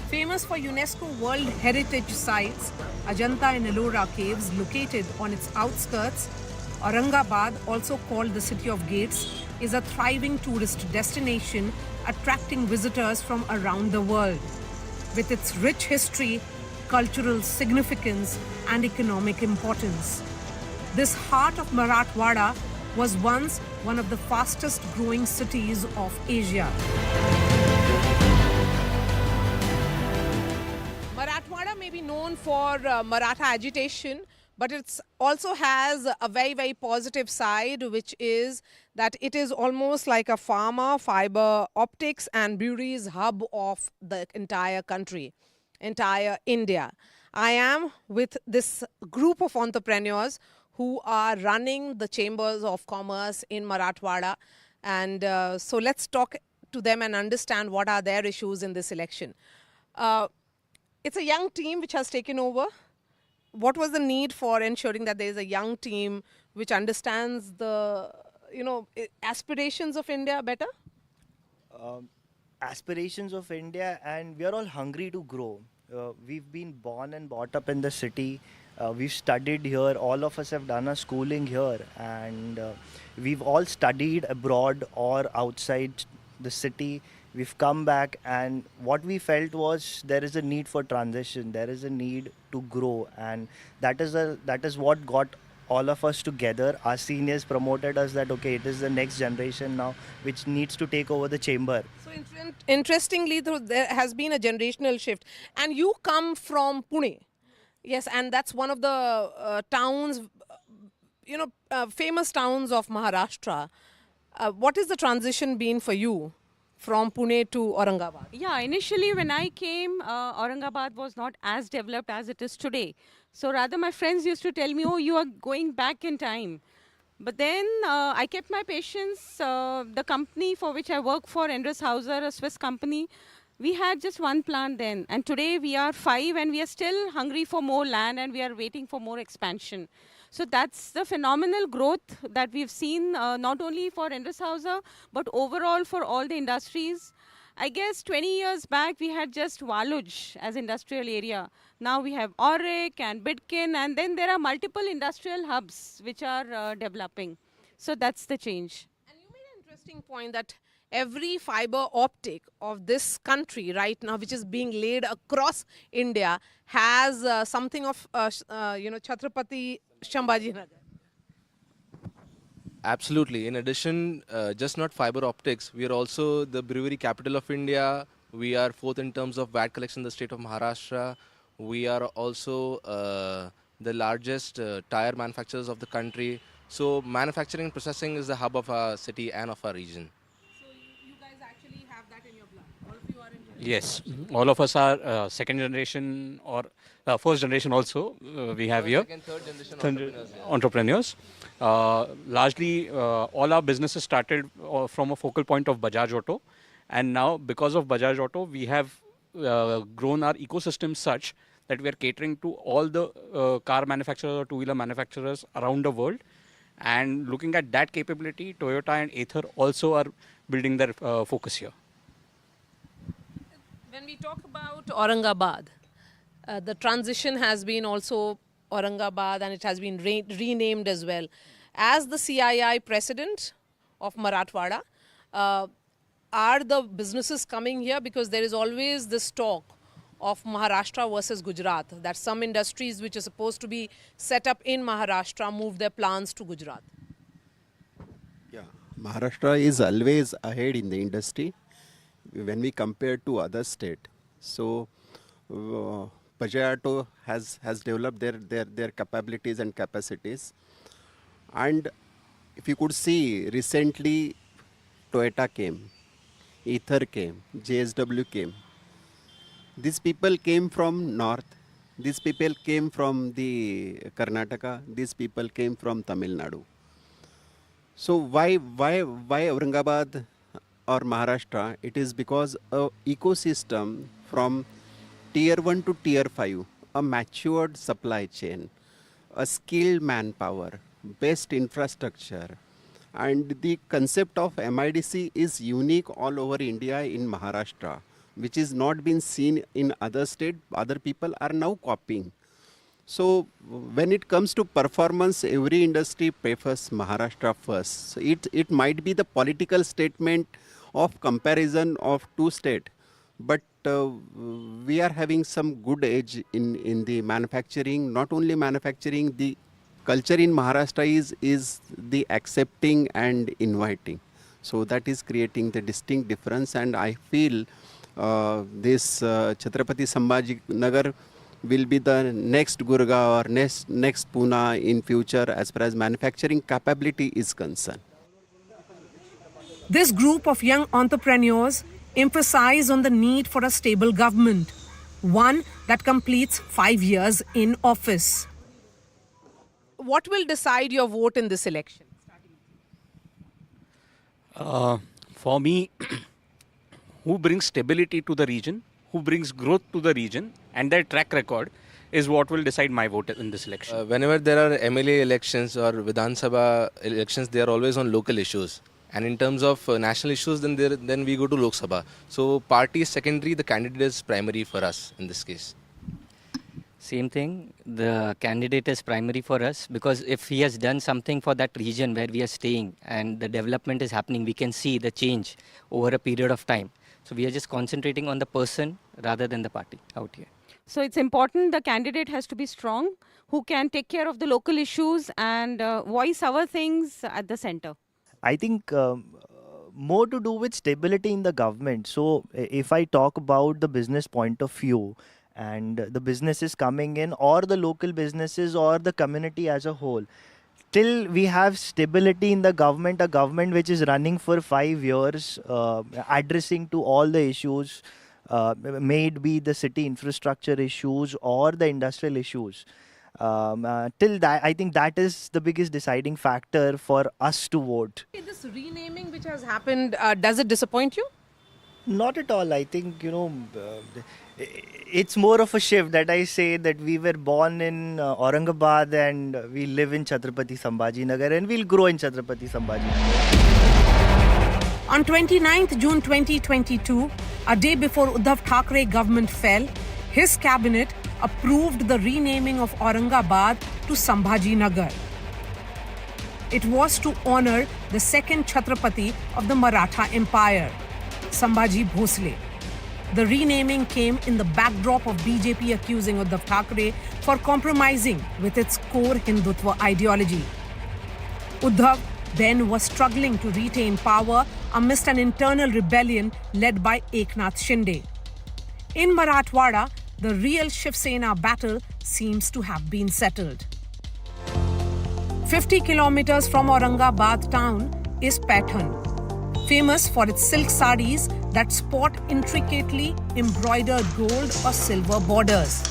Famous for UNESCO World Heritage Sites, Ajanta and Ellora caves located on its outskirts, Aurangabad, also called the City of Gates, is a thriving tourist destination attracting visitors from around the world. With its rich history, cultural significance, and economic importance. This heart of Marathwada was once one of the fastest growing cities of Asia. Marathwada may be known for Maratha agitation, but it also has a very, very positive side, which is that it is almost like a pharma, fiber optics and breweries hub of the entire country, entire India. I am with this group of entrepreneurs who are running the chambers of commerce in Marathwada. And so let's talk to them and understand what are their issues in this election. It's a young team which has taken over. What was the need for ensuring that there is a young team which understands the, aspirations of India better? Aspirations of India, and we are all hungry to grow. We've been born and brought up in the city. We've studied here. All of us have done our schooling here, and we've all studied abroad or outside the city. We've come back, and what we felt was there is a need for transition. There is a need to grow, and that is what got all of us together. Our seniors promoted us that okay, it is the next generation now which needs to take over the chamber. So interestingly, there has been a generational shift, and you come from Pune. Yes, and that's one of the towns, famous towns of Maharashtra. What is the transition been for you from Pune to Aurangabad? Yeah, initially when I came, Aurangabad was not as developed as it is today. So rather my friends used to tell me, oh, you are going back in time. But then I kept my patience. The company for which I work for, Endres Hauser, a Swiss company, we had just one plant then. And today we are 5 and we are still hungry for more land and we are waiting for more expansion. So that's the phenomenal growth that we've seen, not only for Endres Hauser, but overall for all the industries. I guess 20 years back, we had just Waluj as industrial area. Now we have Auric and Bidkin, and then there are multiple industrial hubs which are developing. So that's the change. And you made an interesting point that every fiber optic of this country right now, which is being laid across India, has something of, Chhatrapati Shambhaji Nagar. Absolutely. In addition, just not fiber optics, we are also the brewery capital of India. We are fourth in terms of VAT collection in the state of Maharashtra. We are also the largest tire manufacturers of the country. So manufacturing and processing is the hub of our city and of our region. So you guys actually have that in your blood. All of you are in. Yes, all of us are second generation or first generation also we have here. Second, third generation entrepreneurs. Largely all our businesses started from a focal point of Bajaj Auto, and now because of Bajaj Auto we have grown our ecosystem such that we are catering to all the car manufacturers or two-wheeler manufacturers around the world. And looking at that capability, Toyota and Ather also are building their focus here. When we talk about Aurangabad, the transition has been also Aurangabad and it has been renamed as well. As the CII president of Marathwada, are the businesses coming here? Because there is always this talk of Maharashtra versus Gujarat, that some industries which are supposed to be set up in Maharashtra move their plants to Gujarat. Yeah, Maharashtra is always ahead in the industry when we compare to other states. So Bajaj Auto has developed their capabilities and capacities. And if you could see, recently Toyota came, Ather came, JSW came. These people came from north, these people came from the Karnataka, these people came from Tamil Nadu. So why Aurangabad or Maharashtra? It is because a ecosystem from tier 1 to tier 5, a matured supply chain, a skilled manpower, best infrastructure, and the concept of MIDC is unique all over India in Maharashtra. which is not been seen in other state, other people are now copying. So when it comes to performance, every industry prefers Maharashtra first. So it might be the political statement of comparison of two states, but we are having some good edge in the manufacturing. Not only manufacturing, the culture in Maharashtra is the accepting and inviting. So that is creating the distinct difference, and I feel this Chhatrapati Sambhaji Nagar will be the next Gurgaon or next Pune in future as far as manufacturing capability is concerned. This group of young entrepreneurs emphasize on the need for a stable government, one that completes 5 years in office. What will decide your vote in this election? For me, who brings stability to the region, who brings growth to the region, and their track record is what will decide my vote in this election. Whenever there are MLA elections or Vidhan Sabha elections, they are always on local issues. And in terms of national issues, then we go to Lok Sabha. So party is secondary, the candidate is primary for us in this case. Same thing, the candidate is primary for us, because if he has done something for that region where we are staying and the development is happening, we can see the change over a period of time. So we are just concentrating on the person rather than the party out here. So it's important the candidate has to be strong, who can take care of the local issues and voice our things at the center. I think more to do with stability in the government. So if I talk about the business point of view, and the businesses coming in, or the local businesses, or the community as a whole, till we have stability in the government, a government which is running for 5 years, addressing to all the issues, may it be the city infrastructure issues or the industrial issues, till that, I think that is the biggest deciding factor for us to vote. This renaming which has happened, does it disappoint you? Not at all. I think, it's more of a shift that I say that we were born in Aurangabad and we live in Chhatrapati Sambhaji Nagar, and we'll grow in Chhatrapati Sambhaji Nagar. On 29th June 2022, a day before Uddhav Thackeray government fell, his cabinet approved the renaming of Aurangabad to Sambhaji Nagar. It was to honor the second Chhatrapati of the Maratha Empire, Sambhaji Bhosle. The renaming came in the backdrop of BJP accusing Uddhav Thackeray for compromising with its core Hindutva ideology. Uddhav then was struggling to retain power amidst an internal rebellion led by Eknath Shinde. In Marathwada, the real Shiv Sena battle seems to have been settled. 50 kilometers from Aurangabad town is Paithan, famous for its silk sarees that sport intricately embroidered gold or silver borders.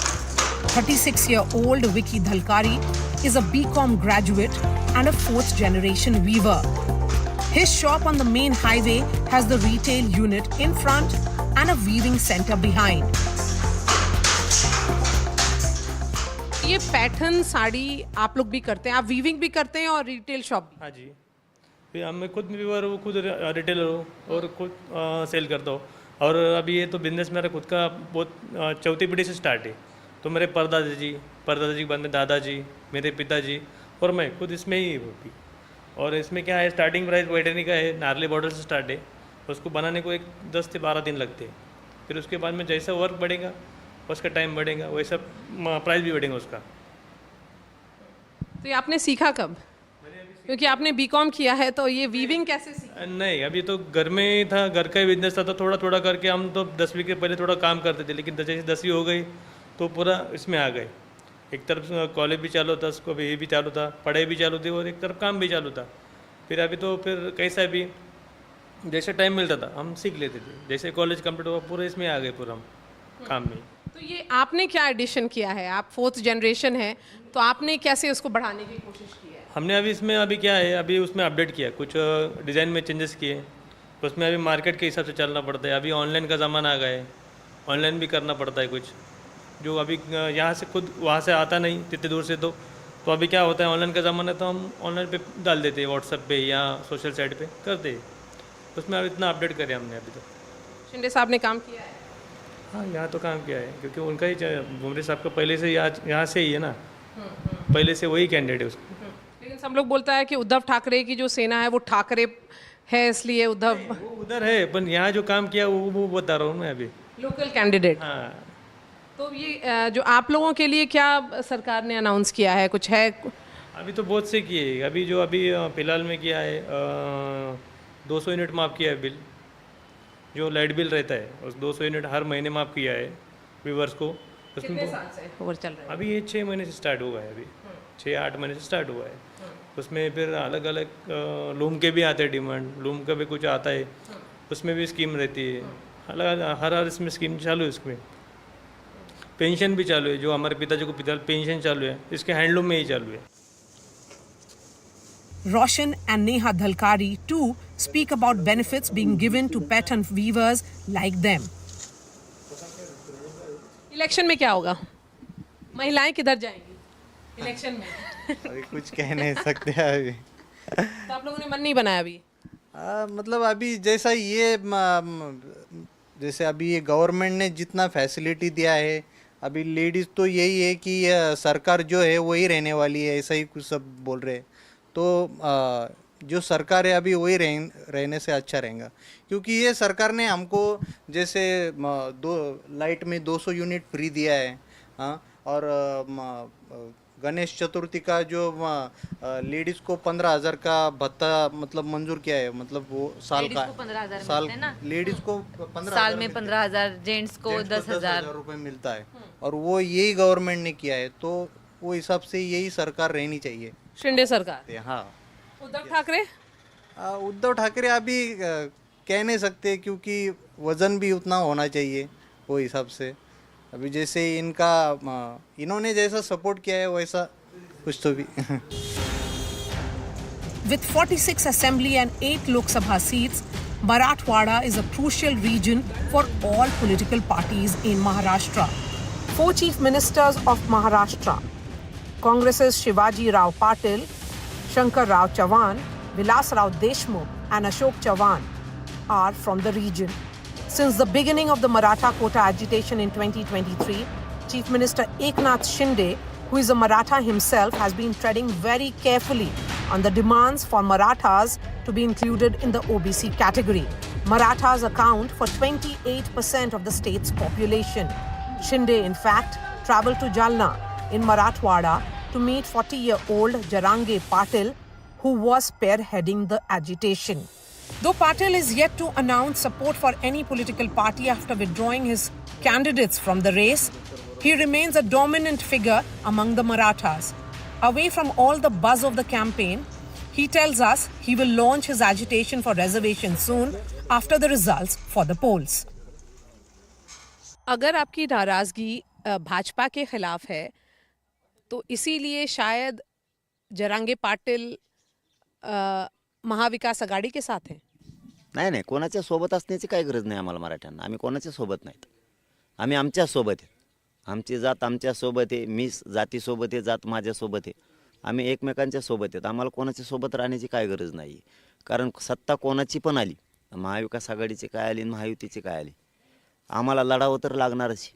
36-year-old Vicky Dhalkari is a BCom graduate and a fourth-generation weaver. His shop on the main highway has the retail unit in front and a weaving center behind. ये pattern sari आप लोग भी करते हैं, आप weaving भी करते हैं और रिटेल शॉप भी? हाँ जी, फिर मैं खुद वीवर हूँ, खुद रिटेलर हूँ और खुद सेल करता हूँ। और अभी ये तो बिजनेस मेरा खुद का बहुत चौथी पीढ़ी से स्टार्ट है। तो मेरे परदादा जी के बाद में दादाजी, मेरे पिताजी और मैं खुद इसमें ही होती। और इसमें क्या है, स्टार्टिंग प्राइस पैटर्न का है, नारली बॉर्डर से स्टार्ट है। उसको बनाने को 10 से 12 दिन लगते हैं। फिर उसके बाद में जैसा वर्क बढ़ेगा उसका टाइम बढ़ेगा, वैसा प्राइस भी बढ़ेगा उसका। तो ये आपने सीखा कब? क्योंकि आपने बीकॉम किया है, तो ये वीविंग कैसे सीखा? नहीं, अभी तो घर में ही था, घर का ही बिजनेस था, तो थोड़ा थोड़ा करके हम तो 10वीं के पहले थोड़ा काम करते थे, लेकिन जैसे 10वीं हो गई तो पूरा इसमें आ गए। एक तरफ कॉलेज भी चालू था, उसको भी ये भी चालू था, पढ़ाई भी चालू थी और एक तरफ काम भी चालू था। फिर अभी तो फिर कैसा भी जैसे टाइम मिलता था हम सीख लेते थे। जैसे कॉलेज कंप्लीट हुआ पूरे इसमें आ गए पूरा हम काम में। तो ये आपने क्या एडिशन किया है? आप 4th जनरेशन है, तो आपने कैसे उसको बढ़ाने की कोशिश की है? हमने अभी क्या है, अभी उसमें अपडेट किया, कुछ डिज़ाइन में चेंजेस किए। उसमें अभी मार्केट के हिसाब से चलना पड़ता है। अभी ऑनलाइन का ज़माना आ गया है, ऑनलाइन भी करना पड़ता है कुछ, जो अभी यहाँ से खुद वहाँ से आता नहीं इतनी दूर से। तो अभी क्या होता है, ऑनलाइन का ज़माना है तो हम ऑनलाइन पे डाल देते हैं, व्हाट्सएप पे या सोशल साइट पे करते हैं। उसमें अब इतना अपडेट करें हमने अभी तो। शिंदे साहब ने काम किया है? हाँ, यहाँ तो काम किया है क्योंकि उनका ही बुमरे साहब का पहले से यहाँ से ही है ना, पहले से वही कैंडिडेट है उसको। लेकिन सब लोग बोलता है कि उद्धव ठाकरे की जो सेना है वो ठाकरे है, इसलिए उद्धव वो उधर है, पर यहाँ जो काम किया वो बता रहा हूँ मैं अभी। Local candidate. हाँ, तो ये जो आप लोगों के लिए क्या सरकार ने अनाउंस किया है, कुछ है? अभी तो बहुत से किए, अभी फिलहाल में किया है 200 यूनिट माफ़ किया है बिल, जो लाइट बिल रहता है उस 200 यूनिट हर महीने माफ़ किया है व्यूवर्स को। कितने साल से ओवर चल रहा है? अभी ये 6 महीने से स्टार्ट हुआ है, अभी 6-8 महीने से स्टार्ट हुआ है। उसमें फिर अलग अलग लूम के भी आते हैं डिमांड, लूम का भी कुछ आता है, उसमें भी स्कीम रहती है, अलग हर इसमें स्कीम चालू है। इसमें पेंशन भी चालू है, जो हमारे पिताजी को पेंशन चालू है, इसके हैंडलूम में ही चालू है। Roshan and Neha Dhalkari too speak about benefits being given to Paithan weavers like them. Election में क्या होगा? महिलाएं किधर जाएंगी इलेक्शन में? अभी कुछ कह नहीं सकते अभी। तो आप लोगों ने मन नहीं बनाया अभी? मतलब अभी जैसा ये जैसे अभी ये गवर्नमेंट ने जितना फैसिलिटी दिया है, अभी लेडीज़ तो यही है कि सरकार जो है वही रहने वाली है, ऐसा ही कुछ सब बोल रहे हैं। तो जो सरकार है अभी वही रहने से अच्छा रहेगा, क्योंकि ये सरकार ने हमको जैसे लाइट में 200 यूनिट फ्री दिया है। हाँ, और गणेश चतुर्थी का जो लेडीज़ को 15,000 का भत्ता मतलब मंजूर किया है, मतलब वो साल का 15,000 साल मिलते हैं ना? लेडीज़ को 15,000 साल में 15,000, जेंट्स को 10,000 रुपये मिलता है, और वो यही गवर्नमेंट ने किया है। तो वो हिसाब से यही सरकार रहनी चाहिए, शिंदे सरकार। हाँ। उद्धव ठाकरे? उद्धव ठाकरे अभी कह नहीं सकते, क्योंकि वजन भी उतना होना चाहिए वो हिसाब से। अभी जैसे इन्होंने जैसा सपोर्ट किया है वैसा कुछ तो भी। With 46 assembly and 8 Lok Sabha seats, Marathwada is a crucial region for all political parties in Maharashtra. 4 chief ministers of Maharashtra, Congress's Shivaji Rao Patil, Shankar Rao Chavan, Vilas Rao Deshmukh and Ashok Chavan are from the region. Since the beginning of the Maratha quota agitation in 2023, Chief Minister Eknath Shinde, who is a Maratha himself, has been treading very carefully on the demands for Marathas to be included in the OBC category. Marathas account for 28% of the state's population. Shinde, in fact, travelled to Jalna in Marathwada to meet 40-year-old Jarange Patil, who was spearheading the agitation. Though Patil is yet to announce support for any political party after withdrawing his candidates from the race, he remains a dominant figure among the Marathas. Away from all the buzz of the campaign, he tells us he will launch his agitation for reservation soon after the results for the polls. अगर आपकी नाराजगी भाजपा के खिलाफ है तो इसीलिए शायद जरांगे पाटील महाविकास आघाडी के साथ हैं. नाही नाही, कोणाच्या सोबत असण्याची काही गरज नाही आम्हाला मराठ्यांना. आम्ही कोणाच्या सोबत नाहीत, आम्ही आमच्या सोबत आहे. आमची जात आमच्या सोबत आहे, मी जाती सोबत आहे, जात माझ्या सोबत आहे. आम्ही एकमेकांच्या सोबत आहेत. आम्हाला कोणाच्या सोबत राहण्याची काही गरज नाही, कारण सत्ता कोणाची पण आली, महाविकास आघाडीची काय आली, महायुतीची काय आली, आम्हाला लढावं तर लागणारच.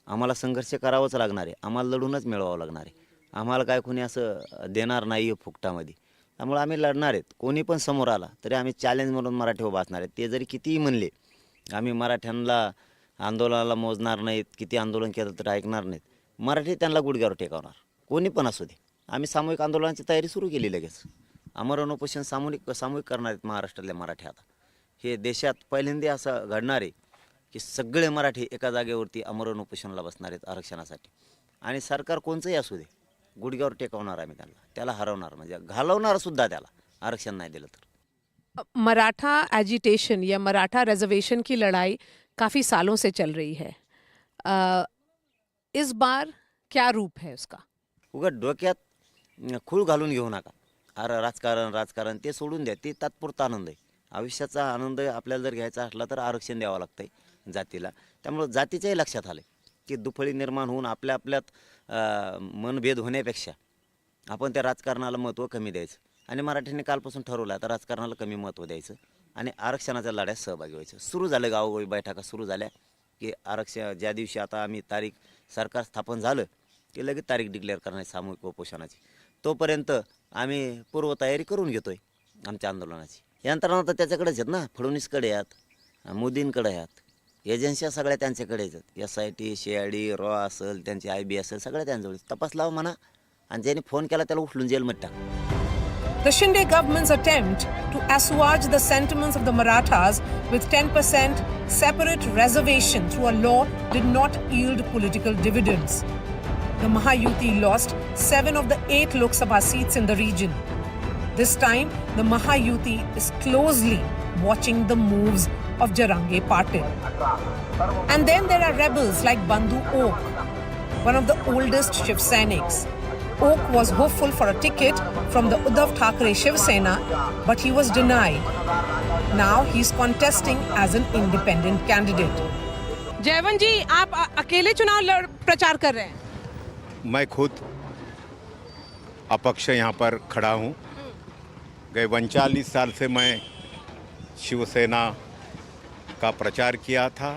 आम्हाला संघर्ष करावाच लागणार आहे, आम्हाला लढूनच मिळवावं लागणार आहे. आम्हाला काय कोणी असं देणार नाही आहे फुकटामध्ये. त्यामुळे आम्ही लढणार आहेत. कोणी पण समोर आला तरी आम्ही चॅलेंज म्हणून मराठी उभा असणार आहेत. ते जरी कितीही म्हणले आम्ही मराठ्यांना आंदोलनाला मोजणार नाहीत, किती आंदोलन केलं तर ऐकणार नाहीत, मराठी त्यांना गुडघ्यावर टेकवणार, कोणी पण असू दे. आम्ही सामूहिक आंदोलनाची तयारी सुरू केली लगेच. आमरण उपोषण सामूहिक करणार आहेत महाराष्ट्रातले मराठी. आता हे देशात पहिल्यांदा असं घडणार आहे की सगळे मराठी एका जागेवरती आमरण उपोषणाला बसणार आहेत आरक्षणासाठी. आणि सरकार कोणचंही असू दे गुडघ्यावर टेकवणार आम्ही त्यांना, त्याला हरवणार, म्हणजे घालवणार सुद्धा त्याला, आरक्षण नाही दिलं तर. मराठा एजिटेशन या मराठा रिजर्वेशन की लड़ाई काफ़ी सालों से चल रही है. इस बार क्या रूप है उसका? उगाच डोक्यात खूळ घालून घेऊ नका. राजकारण ते सोडून द्या, ते तात्पुरता आनंद आहे. आयुष्याचा आनंद आपल्याला जर घ्यायचा असला तर आरक्षण द्यावं लागतंय जातीला. त्यामुळे जातीच्याही लक्षात आलं की दुफळी निर्माण होऊन आपल्यात मनभेद होण्यापेक्षा आपण त्या राजकारणाला महत्त्व कमी द्यायचं. आणि मराठीने कालपासून ठरवलं आता राजकारणाला कमी महत्त्व द्यायचं आणि आरक्षणाच्या लढ्यात सहभागी व्हायचं. सुरू झालं, गावोगावी बैठका सुरू झाल्या. की आरक्षण ज्या दिवशी आता आम्ही तारीख सरकार स्थापन झालं की लगेच तारीख डिक्लेअर करण्याची सामूहिक उपोषणाची. तोपर्यंत आम्ही पूर्वतयारी करून घेतोय आमच्या आंदोलनाची. यंत्रणा तर त्याच्याकडेच आहेत ना, फडणवीसकडे आहेत, मोदींकडे आहेत, एजन्सिया सगळ्या त्यांच्याकडे आहेत. SIT, CID, रॉ असेल, त्यांची IB असेल, सगळ्या त्यांच्याकडे. तपास लावा म्हणा आणि ज्याने फोन केला त्याला उचलून जेलमध्ये टाका. The Shinde government's attempt to assuage the sentiments of the Marathas with 10% separate reservation through a law did not yield political dividends. The Mahayuti lost 7 of the 8 Lok Sabha seats in the region. This time, the Mahayuti is closely watching the moves of Jarange Patil. And then there are rebels like Bandhu Oak, one of the oldest Shiv Sainiks. Oak was hopeful for a ticket from the Uddhav Thackeray Shiv Sena, but he was denied. Now he's contesting as an independent candidate. जयवंत जी, आप अकेले चुनाव प्रचार कर रहे हैं? मैं खुद अपक्ष यहाँ पर खड़ा हूँ. गए 39 साल से मैं शिवसेना का प्रचार किया था,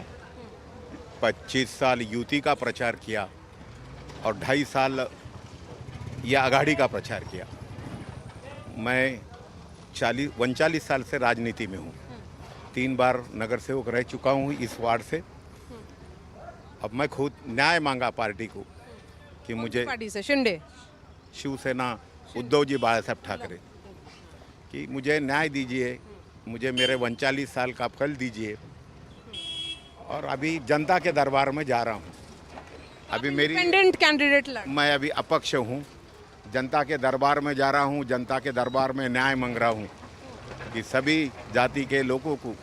25 साल युति का प्रचार किया और 2.5 साल यह आघाड़ी का प्रचार किया. मैं 39 साल से राजनीति में हूँ. 3 बार नगर सेवक रह चुका हूँ इस वार्ड से. अब मैं खुद न्याय मांगा पार्टी को कि मुझे पार्टी से शिंदे शिवसेना उद्धव जी बाळासाहेब ठाकरे कि मुझे न्याय दीजिए, मुझे मेरे 39 साल का फल दीजिए. और अभी जनता के दरबार में जा रहा हूँ. अभी मेरी इंडिपेंडेंट कैंडिडेट मैं अभी अपक्ष हूँ. जनता के दरबार में जा रहा हूँ. जनता के दरबार में न्याय मांग रहा हूँ कि सभी जाति के लोगों को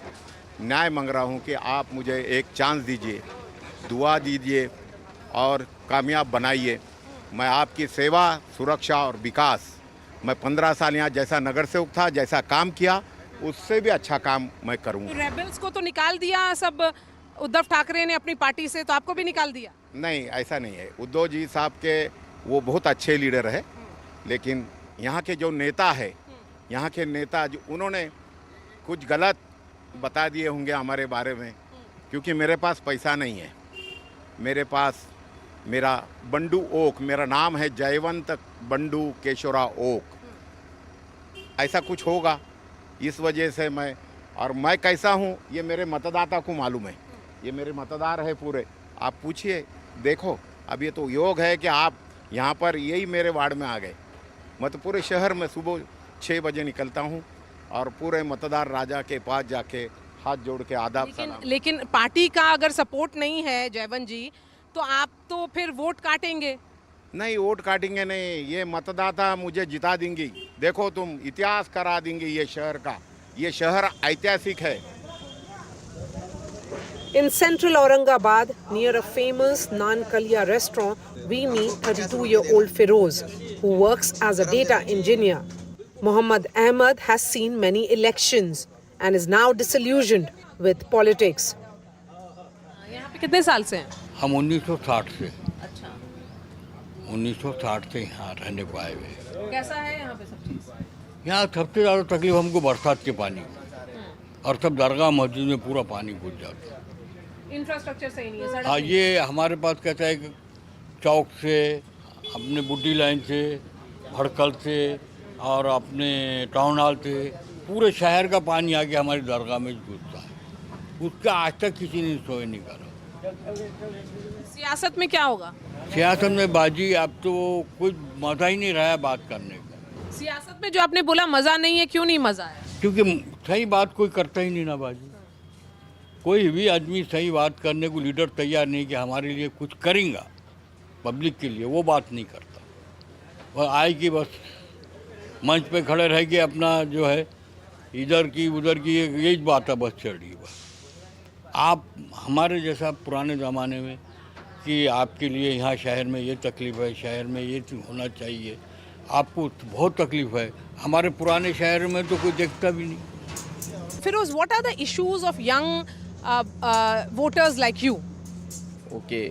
न्याय मांग रहा हूँ कि आप मुझे एक चांस दीजिए, दुआ दीजिए और कामयाब बनाइए. मैं आपकी सेवा, सुरक्षा और विकास, मैं 15 साल यहाँ जैसा नगर सेवक था, जैसा काम किया, उससे भी अच्छा काम मैं करूँगा. रेबल्स को तो निकाल दिया सब उद्धव ठाकरे ने अपनी पार्टी से, तो आपको भी निकाल दिया? नहीं, ऐसा नहीं है. उद्धव जी साहब के वो बहुत अच्छे लीडर है, लेकिन यहाँ के जो नेता है, यहाँ के नेता जो उन्होंने कुछ गलत बता दिए होंगे हमारे बारे में, क्योंकि मेरे पास पैसा नहीं है. मेरे पास मेरा बंडू ओक, मेरा नाम है जयवंत बंडू केशोरा ओक, ऐसा कुछ होगा. इस वजह से मैं कैसा हूँ ये मेरे मतदाता को मालूम है. ये मेरे मतदार है पूरे. आप पूछिए, देखो. अब ये तो योग है कि आप यहाँ पर यही मेरे वार्ड में आ गए. मैं तो पूरे शहर में सुबह 6 बजे निकलता हूँ और पूरे मतदार राजा के पास जाके हाथ जोड़ के आदाब सलाम. लेकिन पार्टी का अगर सपोर्ट नहीं है जयवंत जी, तो आप तो फिर वोट काटेंगे? नहीं, वोट काटेंगे नहीं. ये मतदाता मुझे जिता देंगी. देखो, तुम इतिहास करा देंगे ये शहर का. ये शहर ऐतिहासिक है. In central Aurangabad, near a famous Naan Kalia restaurant, we meet 32-year-old Feroz, who works as a data engineer. Muhammad Ahmad has seen many elections and is now disillusioned with politics. यहाँ पे कितने साल से हैं? हम 1960 से. अच्छा. 1960 से यहाँ रहने को आए हुए. कैसा है यहाँ पे सब चीज़? यहाँ सबसे ज़्यादा तकलीफ हमको बरसात के पानी और सब दरगाह मस्जिद में पूरा पानी घुस जाता है. इंफ्रास्ट्रक्चर सही नहीं है, सड़क हाँ, ये हमारे पास कहता है कि चौक से, अपने बुड्डी लाइन से, भड़कल से और अपने टाउन हॉल से पूरे शहर का पानी आके हमारी दरगाह में घुसता है. उसका आज तक किसी ने सोए नहीं करा. सियासत में क्या होगा? सियासत में बाजी अब तो कुछ मज़ा ही नहीं रहा है बात करने का. सियासत में जो आपने बोला मज़ा नहीं है, क्यों नहीं मज़ा है? क्योंकि सही बात कोई करता ही नहीं ना बाजी. कोई भी आदमी सही बात करने को लीडर तैयार नहीं कि हमारे लिए कुछ करेंगे पब्लिक के लिए, वो बात नहीं करता. और आए कि बस मंच पे खड़े रह के अपना जो है इधर की उधर की यही बात है बस चल रही है. बस आप हमारे जैसा पुराने ज़माने में कि आपके लिए यहाँ शहर में ये तकलीफ़ है, शहर में ये होना चाहिए, आपको बहुत तकलीफ़ है. हमारे पुराने शहर में तो कोई देखता भी नहीं. Feroz, what are the issues of young voters like you? Okay,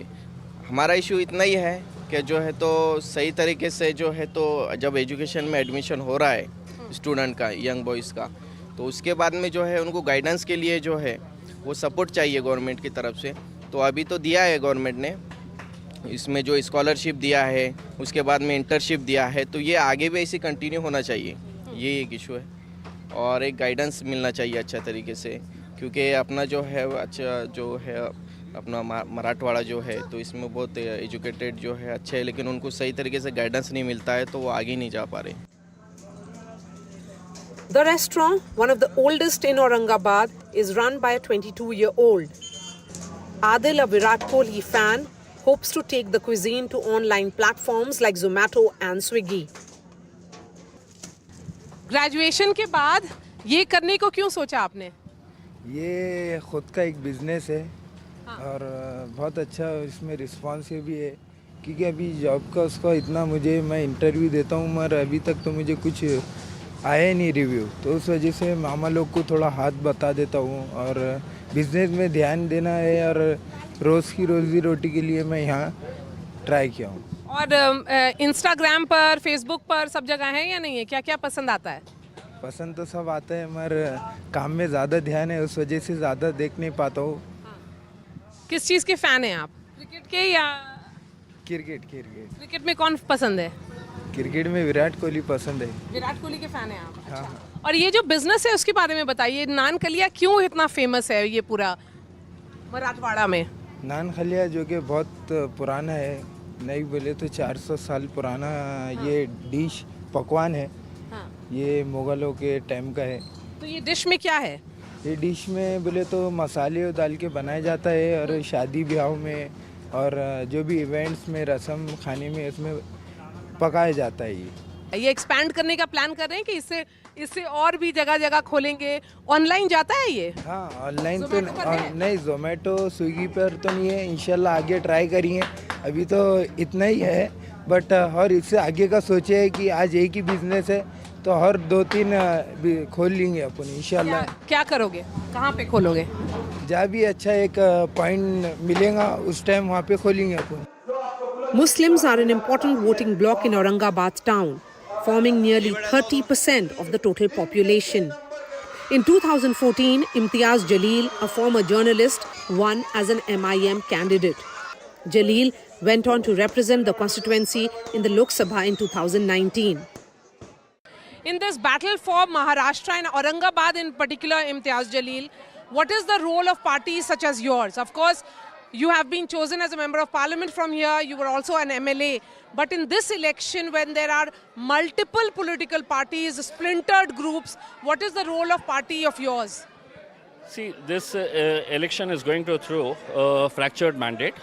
हमारा इशू इतना ही है कि जो है तो सही तरीके से जो है तो जब एजुकेशन में एडमिशन हो रहा है स्टूडेंट का, यंग बॉयज़ का, तो उसके बाद में जो है उनको गाइडेंस के लिए जो है वो सपोर्ट चाहिए गवर्नमेंट की तरफ से. तो अभी तो दिया है गवर्नमेंट ने, इसमें जो स्कॉलरशिप दिया है, उसके बाद में इंटर्नशिप दिया है, तो ये आगे भी ऐसे कंटिन्यू होना चाहिए, ये एक इशू है। और एक गाइडेंस मिलना चाहिए अच्छा तरीके से, क्योंकि अपना जो है अच्छा जो है अपना मराठवाड़ा जो है, तो इसमें बहुत एजुकेटेड जो है अच्छे है, लेकिन उनको सही तरीके से गाइडेंस नहीं मिलता है, तो वो आगे नहीं जा पा रहे। The restaurant, one of the oldest in Aurangabad, is run by a 22-year-old. Adil, a Virat Kohli fan, hopes to take the cuisine to online platforms like Zomato and Swiggy. Graduation के बाद ये करने को क्यों सोचा आपने? ये खुद का एक बिजनेस है और बहुत अच्छा इसमें रिस्पॉन्सिव भी है, क्योंकि अभी जॉब का उसका इतना मैं इंटरव्यू देता हूँ मगर अभी तक तो मुझे कुछ आया नहीं रिव्यू, तो उस वजह से मामा लोग को थोड़ा हाथ बता देता हूँ और बिजनेस में ध्यान देना है और रोज़ की रोजी रोटी के लिए मैं यहाँ ट्राई किया हूँ। और इंस्टाग्राम पर, फेसबुक पर सब जगह है या नहीं है? क्या क्या पसंद आता है? पसंद तो सब आता है मगर काम में ज़्यादा ध्यान है, उस वजह से ज़्यादा देख नहीं पाता हूँ। किस चीज़ के फ़ैन हैं आप? क्रिकेट के या? क्रिकेट। क्रिकेट में कौन पसंद है? क्रिकेट में विराट कोहली पसंद है। विराट कोहली के फ़ैन हैं आप? अच्छा। हाँ। और ये जो बिजनेस है उसके बारे में बताइए, नान कलिया क्यों इतना फेमस है ये पूरा मराठवाड़ा में? नान खलिया जो कि बहुत पुराना है, नहीं बोले तो 400 साल पुराना ये डिश पकवान है। हाँ। ये मुग़लों के टाइम का है। तो ये डिश में क्या है? ये डिश में बोले तो मसाले डाल के बनाया जाता है और शादी ब्याह में और जो भी इवेंट्स में रस्म खाने में इसमें पकाया जाता है। ये एक्सपैंड करने का प्लान कर रहे हैं कि इससे और भी जगह जगह खोलेंगे? ऑनलाइन जाता है ये? हाँ, ऑनलाइन तो नहीं, जोमेटो स्विगी पर तो नहीं है, इंशाल्लाह आगे ट्राई करेंगे। अभी तो इतना ही है, बट और इससे आगे का सोचे है कि आज एक ही बिजनेस है तो और 2-3 खोल लेंगे अपन इंशाल्लाह। क्या करोगे? कहाँ पे खोलोगे? जहाँ भी अच्छा एक पॉइंट मिलेगा उस टाइम वहाँ पे खोलेंगे अपन। Muslims are an important voting bloc in Aurangabad town, forming nearly 30% of the total population. In 2014, Imtiaz Jalil, a former journalist, won as an MIM candidate. Jalil went on to represent the constituency in the Lok Sabha in 2019. In this battle for Maharashtra and Aurangabad in particular, Imtiaz Jalil, what is the role of parties such as yours? Of course, you have been chosen as a member of parliament from here. You were also an MLA. But in this election, when there are multiple political parties, splintered groups, what is the role of party of yours? See, this election is going to throw a fractured mandate.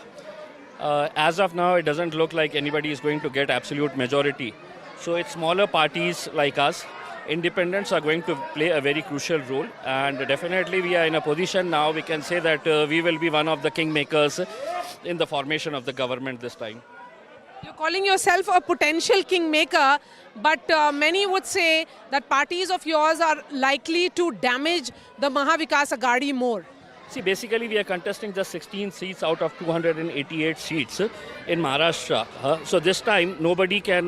As of now, it doesn't look like anybody is going to get absolute majority. So it's smaller parties like us. Independents are going to play a very crucial role, and definitely we are in a position now we can say that we will be one of the kingmakers in the formation of the government this time. You're calling yourself a potential kingmaker, but many would say that parties of yours are likely to damage the Mahavikas Aghadi more. See, basically we are contesting just 16 seats out of 288 seats in Maharashtra. So this time nobody can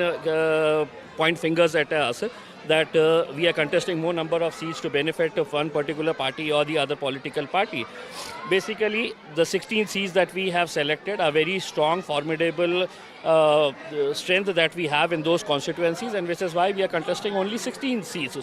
point fingers at us that we are contesting more number of seats to benefit of one particular party or the other political party. Basically, the 16 seats that we have selected are very strong, formidable strength that we have in those constituencies, and which is why we are contesting only 16 seats.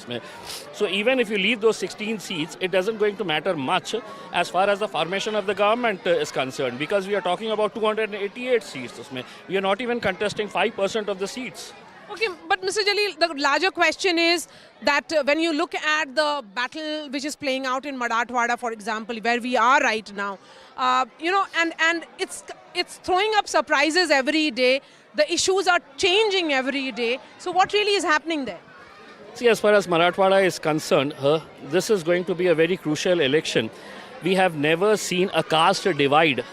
So even if you leave those 16 seats, it doesn't going to matter much as far as the formation of the government is concerned, because we are talking about 288 seats. We are not even contesting 5% of the seats. Okay, but Mr. Jalil, the larger question is that when you look at the battle which is playing out in Marathwada, for example, where we are right now, and it's throwing up surprises every day. The issues are changing every day. So what really is happening there? See, as far as Marathwada is concerned, this is going to be a very crucial election. We have never seen a caste divide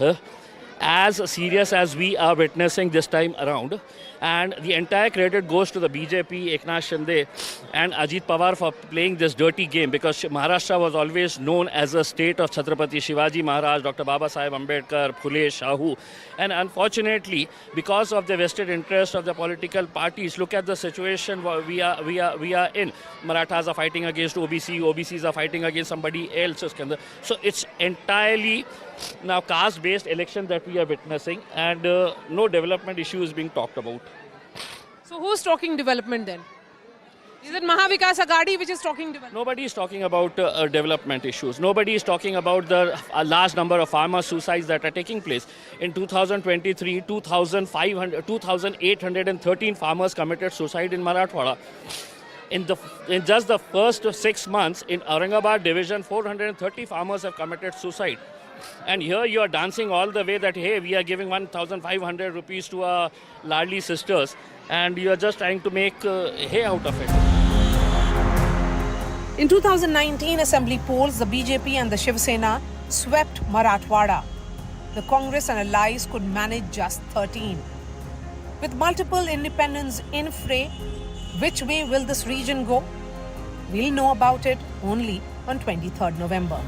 as serious as we are witnessing this time around. And the entire credit goes to the BJP, Eknath Shinde and Ajit Pawar for playing this dirty game, because Maharashtra was always known as a state of Chhatrapati Shivaji Maharaj, Dr. Baba Saheb Ambedkar, Phule, Shahu. And unfortunately, because of the vested interest of the political parties, look at the situation we are in. Marathas are fighting against OBCs are fighting against somebody else. So it's entirely now caste-based election that we are witnessing, and no development issue is being talked about. So who's talking development then? Is it Mahavikas Agadi which is talking development? Nobody is talking about development issues. Nobody is talking about the large number of farmer suicides that are taking place. In 2023, 2,813 farmers committed suicide in Marathwada. In just the first 6 months, in Aurangabad division, 430 farmers have committed suicide. And here you are dancing all the way that, hey, we are giving 1,500 rupees to our ladli sisters, and you are just trying to make hay out of it. In 2019 assembly polls, the BJP and the Shiv Sena swept Marathwada. The Congress and allies could manage just 13. With multiple independents in fray, which way will this region go? We'll know about it only on 23rd November.